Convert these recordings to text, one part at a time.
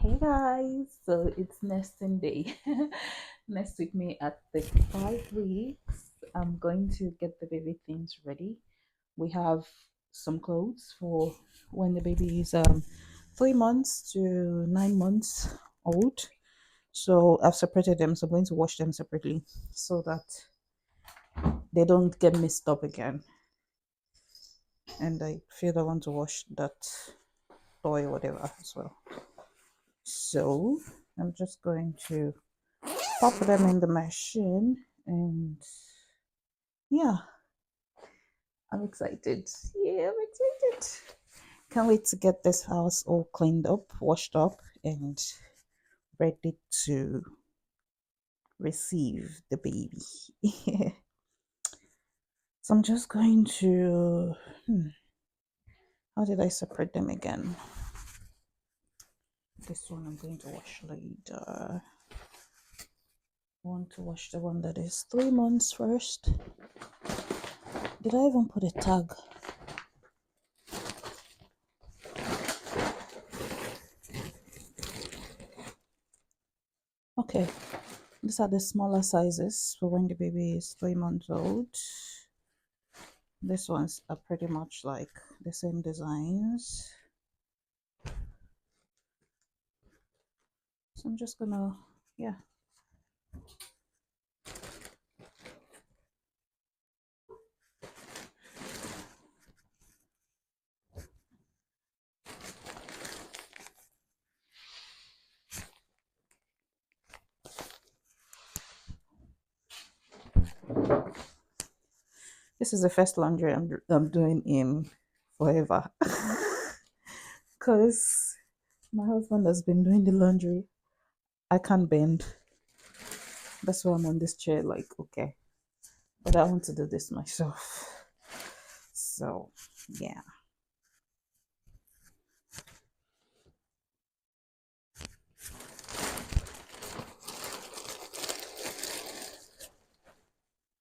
Hey guys, so it's nesting day. Next week, me at 35 weeks. I'm going to get the baby things ready. We have some clothes for when the baby is 3 months to 9 months old. So I've separated them. So I'm going to wash them separately so that they don't get mixed up again. And I feel I want to wash that toy or whatever as well. So I'm just going to pop them in the machine and yeah, I'm excited. Yeah, I'm excited. Can't wait to get this house all cleaned up, washed up, and ready to receive the baby. So I'm just going to how did I separate them again? This one I'm going to wash later. I want to wash the one that is 3 months first. Did I even put a tag? Okay, these are the smaller sizes for when the baby is 3 months old. These ones are pretty much like the same designs. So I'm just gonna, yeah. This is the first laundry I'm doing in forever. Because my husband has been doing the laundry. I can't bend. That's why I'm on this chair, like, okay. But I want to do this myself. So, yeah.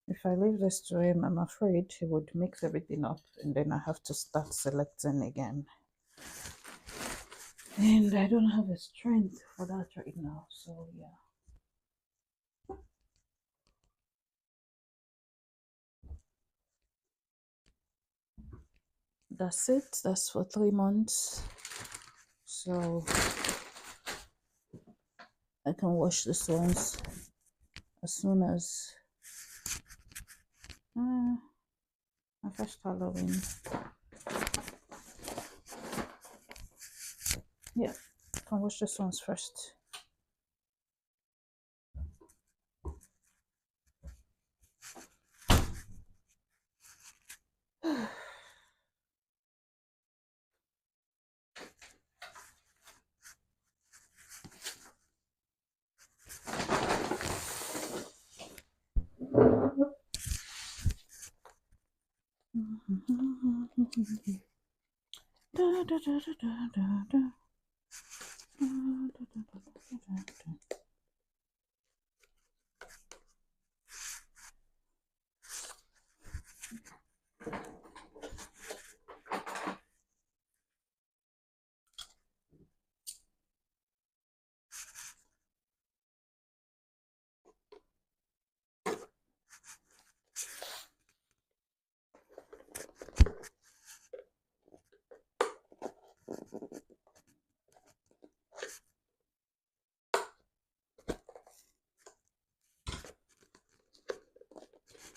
If I leave this to him, I'm afraid he would mix everything up and then I have to start selecting again. And I don't have the strength for that right now, so yeah. That's it. That's for 3 months. So I can wash this ones as soon as my first Halloween. Yeah, I can wash this ones first.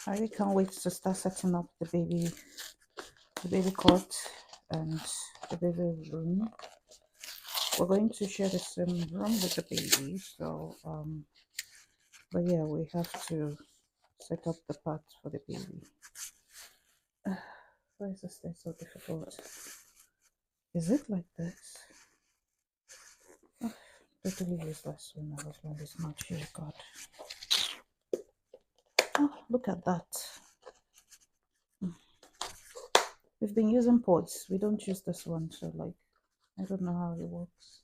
I really can't wait to start setting up the baby cot and the baby room. We're going to share the same room with the baby, so but yeah, we have to set up the parts for the baby. Why is this thing so difficult? Is it like this? Oh, totally useless when my husband is not here. God. Oh, look at that. We've been using pods. We don't use this one, so like, I don't know how it works.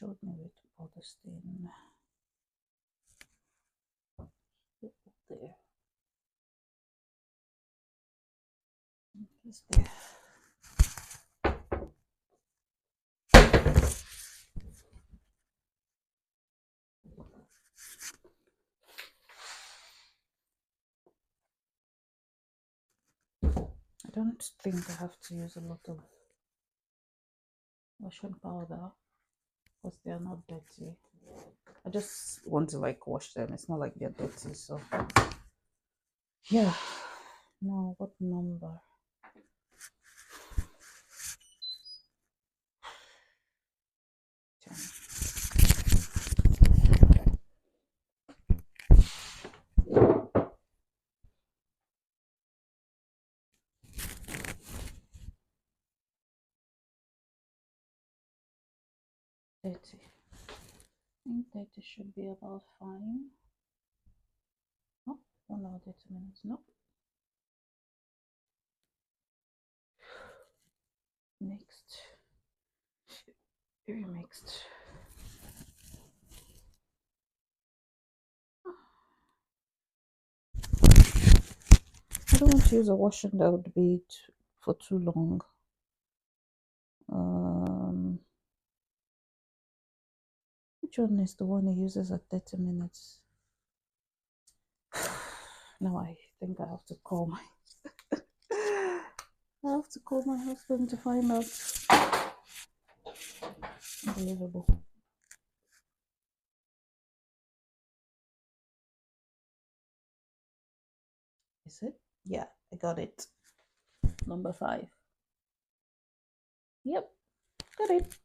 showed me where to put this thing. There. It's there. I don't think I have to use a lot of washing powder because they are not dirty. I just want to like wash them. It's not like they're dirty, so yeah. Now what number? 10. I think 30 should be about fine. Oh, 1 hour 30 minutes. Nope. Next. Very mixed. I don't want to use a washing that would be for too long. Which one is the one he uses at 30 minutes? Now I think I have to call my husband to find out. Unbelievable. Is it? Yeah, I got it. Number 5. Yep, got it.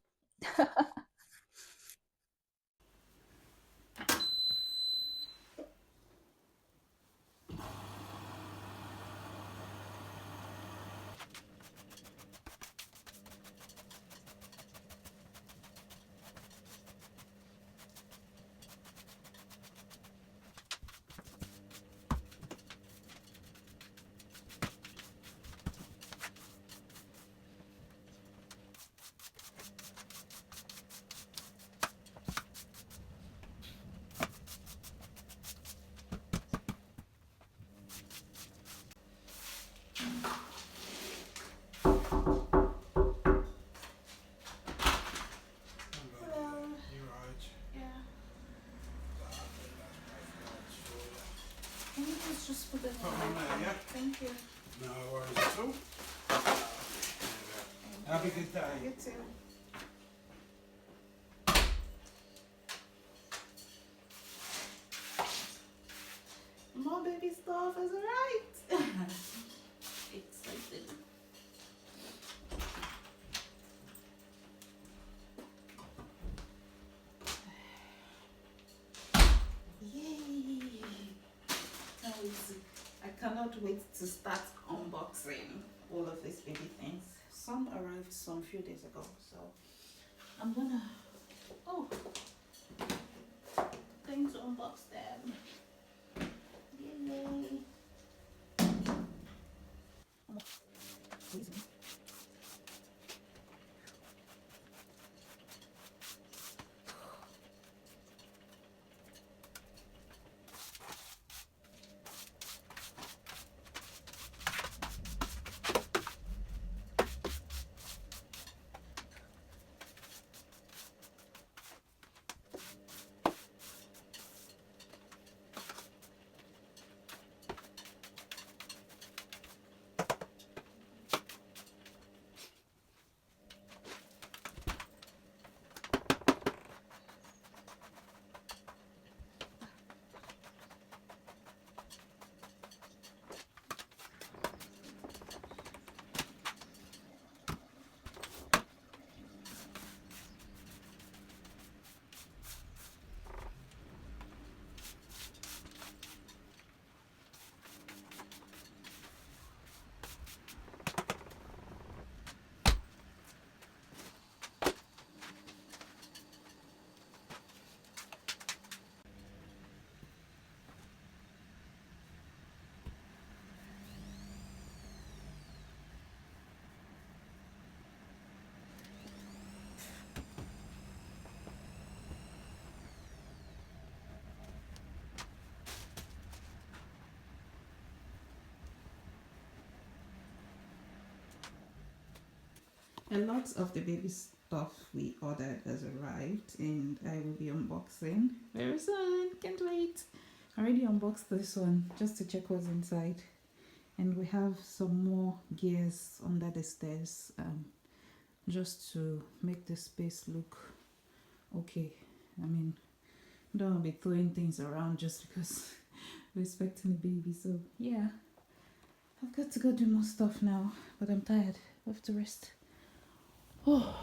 Just put it on. Yeah. Thank you. No worries at all. Have a good day. You too. More baby stuff is alright. Excited. Yay! I cannot wait to start unboxing all of these baby things. Some arrived some few days ago, so I'm gonna going to unbox them. Yay! A lot of the baby stuff we ordered has arrived, and I will be unboxing very soon. Can't wait. I already unboxed this one just to check what's inside, and we have some more gears under the stairs, just to make the space look okay. I mean, don't want to be throwing things around just because we're expecting a baby. So yeah, I've got to go do more stuff now, but I'm tired. I have to rest. Oh.